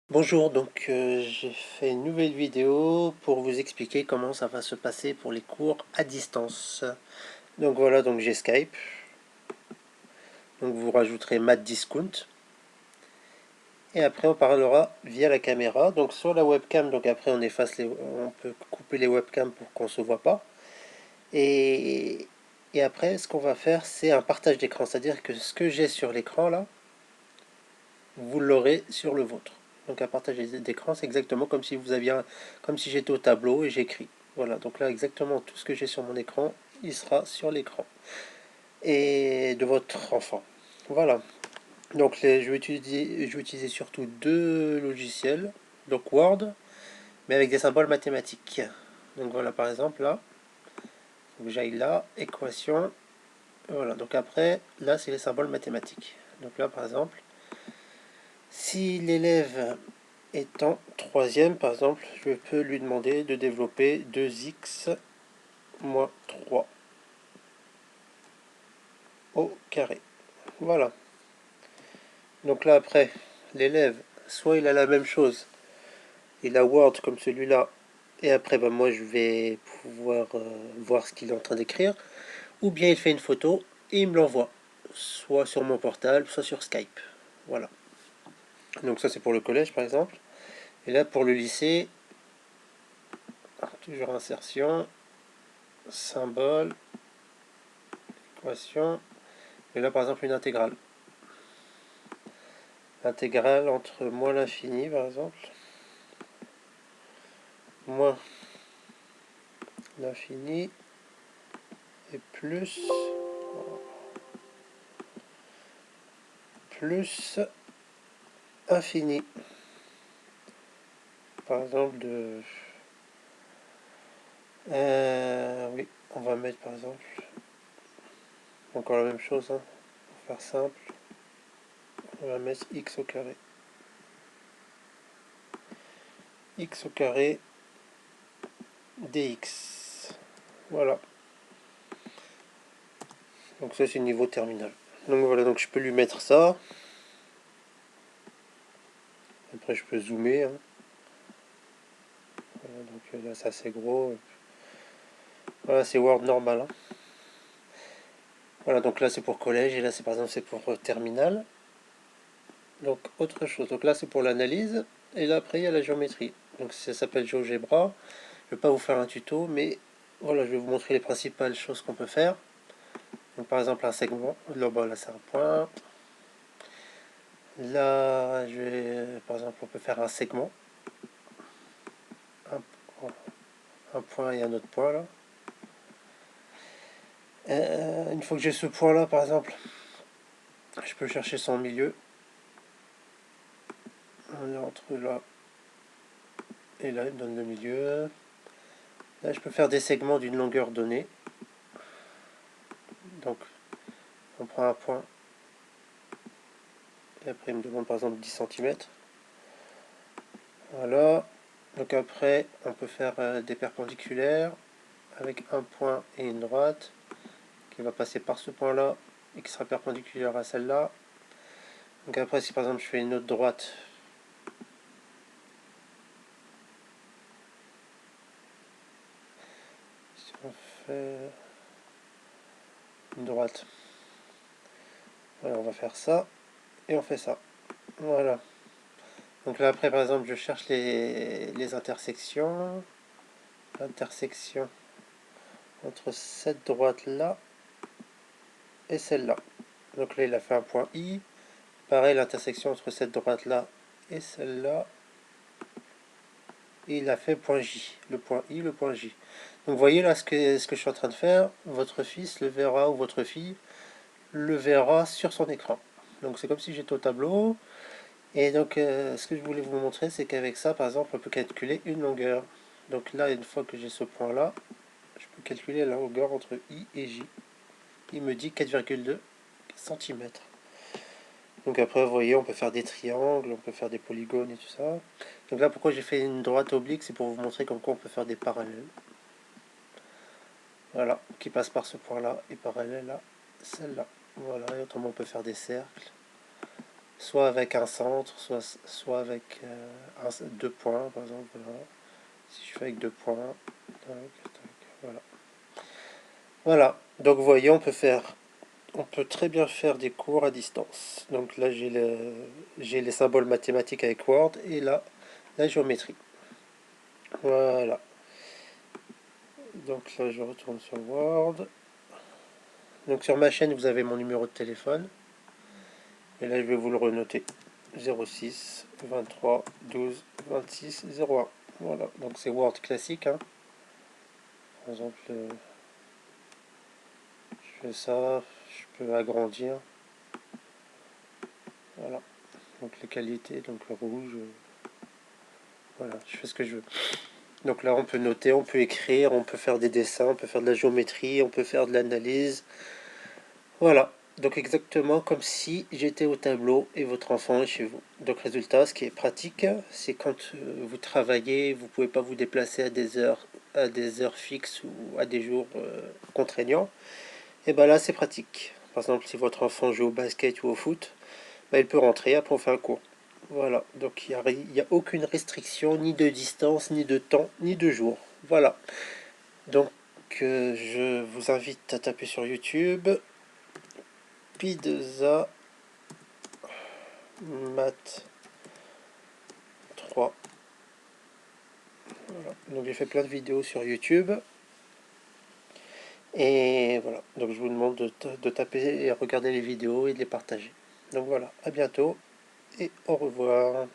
Bonjour, j'ai fait une nouvelle vidéo pour vous expliquer comment ça va se passer pour les cours à distance. Donc voilà, donc j'ai Skype. Donc vous rajouterez Math Discount. Et après on parlera via la caméra. Donc sur la webcam, donc après on peut couper les webcams pour qu'on se voit pas. Et, et après ce qu'on va faire c'est un partage d'écran. C'est-à-dire que ce que j'ai sur l'écran là, vous l'aurez sur le vôtre. Donc un partage d'écran, c'est exactement comme si comme si j'étais au tableau et j'écris. Voilà, donc là exactement tout ce que j'ai sur mon écran, il sera sur l'écran et de votre enfant. Voilà. Donc je vais utiliser surtout deux logiciels, donc Word, mais avec des symboles mathématiques. Donc voilà, par exemple là, donc j'aille là, équation. Voilà, donc après là c'est les symboles mathématiques. Donc là par exemple, si l'élève est en troisième, par exemple, je peux lui demander de développer 2x moins 3 au carré. Voilà. Donc là, après, l'élève, soit il a la même chose, il a Word comme celui-là, et après, moi, je vais pouvoir voir ce qu'il est en train d'écrire, ou bien il fait une photo et il me l'envoie, soit sur mon portable, soit sur Skype. Voilà. Donc ça, c'est pour le collège, par exemple. Et là, pour le lycée, toujours insertion, symbole, équation. Et là, par exemple, une intégrale. Intégrale entre moins l'infini, par exemple. Moins l'infini et plus infini. Par exemple, oui, on va mettre par exemple encore la même chose, hein, pour faire simple. On va mettre x au carré. X au carré dx. Voilà. Donc ça c'est niveau terminal. Donc voilà, donc je peux lui mettre ça. Après je peux zoomer. Hein. Voilà, donc là c'est assez gros. Voilà, c'est Word normal. Hein. Voilà, donc là c'est pour collège et là c'est par exemple c'est pour terminal. Donc autre chose. Donc là c'est pour l'analyse et là après il y a la géométrie. Donc ça s'appelle GeoGebra. Je ne vais pas vous faire un tuto, mais voilà, je vais vous montrer les principales choses qu'on peut faire. Donc par exemple un segment. Là c'est un point. Là, par exemple, on peut faire un segment. Un, un point et un autre point là. Une fois que j'ai ce point là, par exemple, je peux chercher son milieu. On est entre là et là, il me donne le milieu. Là, je peux faire des segments d'une longueur donnée. Donc, on prend un point. Et après, il me demande par exemple 10 cm. Voilà. Donc après, on peut faire des perpendiculaires avec un point et une droite qui va passer par ce point là et qui sera perpendiculaire à celle-là. Donc après, si par exemple je fais une autre droite, si on fait une droite, voilà, on va faire ça et on fait ça. Voilà. Donc là après, par exemple, je cherche les intersections. Intersection entre cette droite là et celle-là. Donc là, il a fait un point I. Pareil, l'intersection entre cette droite là et celle-là. Et il a fait point J. Le point I, le point J. Donc vous voyez là ce que je suis en train de faire. Votre fils le verra ou votre fille le verra sur son écran. Donc c'est comme si j'étais au tableau. Et donc ce que je voulais vous montrer, c'est qu'avec ça, par exemple, on peut calculer une longueur. Donc là, une fois que j'ai ce point-là, je peux calculer la longueur entre I et J. Il me dit 4,2 cm. Donc après, vous voyez, on peut faire des triangles, on peut faire des polygones et tout ça. Donc là, pourquoi j'ai fait une droite oblique, c'est pour vous montrer comme quoi on peut faire des parallèles. Voilà, qui passe par ce point-là et parallèle à celle-là. Voilà, et autrement on peut faire des cercles. soit avec un centre, soit avec 2 points, par exemple. Voilà. Si je fais avec 2 points, tac, tac, voilà. Voilà, donc vous voyez, on peut très bien faire des cours à distance. Donc là, j'ai les symboles mathématiques avec Word, et là, la géométrie. Voilà. Donc là, je retourne sur Word. Donc sur ma chaîne, vous avez mon numéro de téléphone. Et là, je vais vous le renoter. 06 23 12 26 01. Voilà, donc c'est Word classique. Hein. Par exemple, je fais ça, je peux agrandir. Voilà, donc les qualités, donc le rouge. Voilà, je fais ce que je veux. Donc là, on peut noter, on peut écrire, on peut faire des dessins, on peut faire de la géométrie, on peut faire de l'analyse. Voilà, donc exactement comme si j'étais au tableau et votre enfant est chez vous. Donc résultat, ce qui est pratique, c'est quand vous travaillez, vous pouvez pas vous déplacer à des heures fixes ou à des jours contraignants. Et ben là, c'est pratique. Par exemple, si votre enfant joue au basket ou au foot, ben, il peut rentrer, après on fait un cours. Voilà, donc il n'y a aucune restriction, ni de distance, ni de temps, ni de jour. Voilà, donc je vous invite à taper sur YouTube Pi2A Math 3. Voilà. Donc j'ai fait plein de vidéos sur YouTube. Et voilà, donc je vous demande de taper et regarder les vidéos et de les partager. Donc voilà, à bientôt et au revoir.